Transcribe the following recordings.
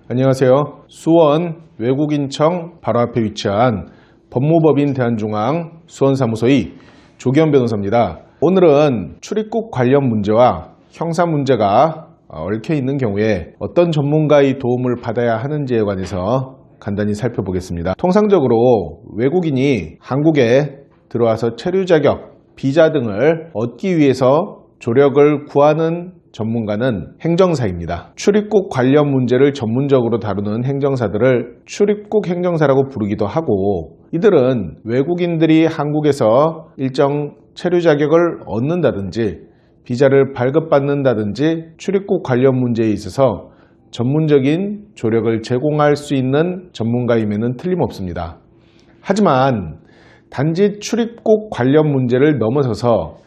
안녕하세요. 수원 외국인청 바로 앞에 위치한 법무법인 대한중앙 수원사무소의 조기현 변호사입니다. 오늘은 출입국 관련 문제와 형사 문제가 얽혀 있는 경우에 어떤 전문가의 도움을 받아야 하는지에 관해서 간단히 살펴보겠습니다. 통상적으로 외국인이 한국에 들어와서 체류 자격, 비자 등을 얻기 위해서 조력을 구하는 전문가는 행정사입니다. 출입국 관련 문제를 전문적으로 다루는 행정사들을 출입국 행정사라고 부르기도 하고, 이들은 외국인들이 한국에서 일정 체류 자격을 얻는다든지 비자를 발급받는다든지 출입국 관련 문제에 있어서 전문적인 조력을 제공할 수 있는 전문가임에는 틀림없습니다. 하지만 단지 출입국 관련 문제를 넘어서서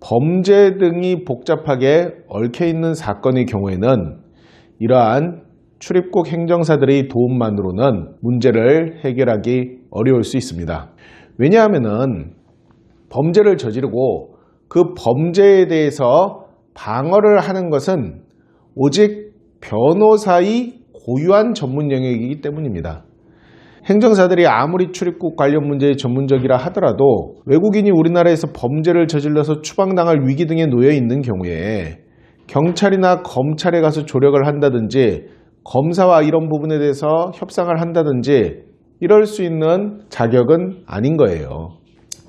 범죄 등이 복잡하게 얽혀있는 사건의 경우에는 이러한 출입국 행정사들의 도움만으로는 문제를 해결하기 어려울 수 있습니다. 왜냐하면 범죄를 저지르고 그 범죄에 대해서 방어를 하는 것은 오직 변호사의 고유한 전문 영역이기 때문입니다. 행정사들이 아무리 출입국 관련 문제에 전문적이라 하더라도 외국인이 우리나라에서 범죄를 저질러서 추방당할 위기 등에 놓여 있는 경우에 경찰이나 검찰에 가서 조력을 한다든지 검사와 이런 부분에 대해서 협상을 한다든지 이럴 수 있는 자격은 아닌 거예요.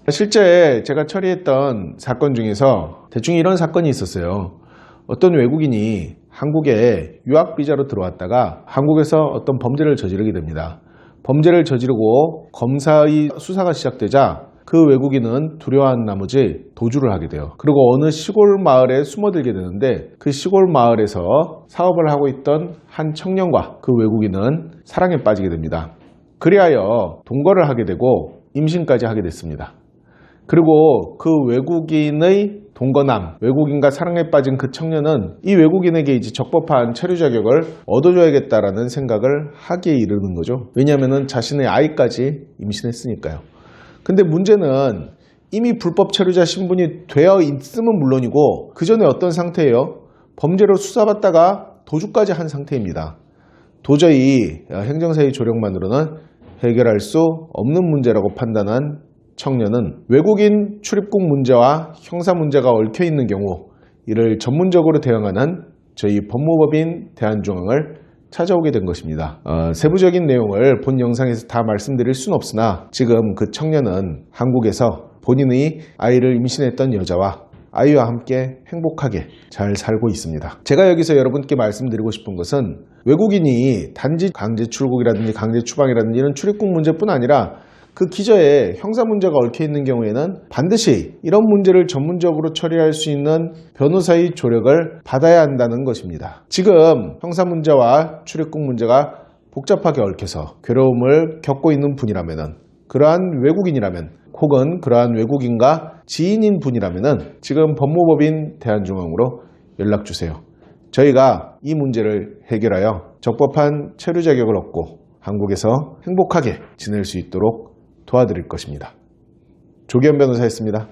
실제 제가 처리했던 사건 중에서 대충 이런 사건이 있었어요. 어떤 외국인이 한국에 유학비자로 들어왔다가 한국에서 어떤 범죄를 저지르게 됩니다. 범죄를 저지르고 검사의 수사가 시작되자 그 외국인은 두려워한 나머지 도주를 하게 돼요. 그리고 어느 시골 마을에 숨어들게 되는데 그 시골 마을에서 사업을 하고 있던 한 청년과 그 외국인은 사랑에 빠지게 됩니다. 그리하여 동거를 하게 되고 임신까지 하게 됐습니다. 그리고 그 외국인의 동거남, 외국인과 사랑에 빠진 그 청년은 이 외국인에게 이제 적법한 체류 자격을 얻어줘야겠다라는 생각을 하기에 이르는 거죠. 왜냐하면 자신의 아이까지 임신했으니까요. 근데 문제는 이미 불법 체류자 신분이 되어 있음은 물론이고 그 전에 어떤 상태예요? 범죄로 수사받다가 도주까지 한 상태입니다. 도저히 행정사의 조력만으로는 해결할 수 없는 문제라고 판단한 청년은 외국인 출입국 문제와 형사 문제가 얽혀 있는 경우 이를 전문적으로 대응하는 저희 법무법인 대한중앙을 찾아오게 된 것입니다. 세부적인 내용을 본 영상에서 다 말씀드릴 수는 없으나 지금 그 청년은 한국에서 본인의 아이를 임신했던 여자와 아이와 함께 행복하게 잘 살고 있습니다. 제가 여기서 여러분께 말씀드리고 싶은 것은 외국인이 단지 강제 출국이라든지 강제 추방이라든지 이런 출입국 문제뿐 아니라 그 기저에 형사 문제가 얽혀 있는 경우에는 반드시 이런 문제를 전문적으로 처리할 수 있는 변호사의 조력을 받아야 한다는 것입니다. 지금 형사 문제와 출입국 문제가 복잡하게 얽혀서 괴로움을 겪고 있는 분이라면, 그러한 외국인이라면, 혹은 그러한 외국인과 지인인 분이라면 지금 법무법인 대한중앙으로 연락주세요. 저희가 이 문제를 해결하여 적법한 체류 자격을 얻고 한국에서 행복하게 지낼 수 있도록 도와드릴 것입니다. 조기현 변호사였습니다.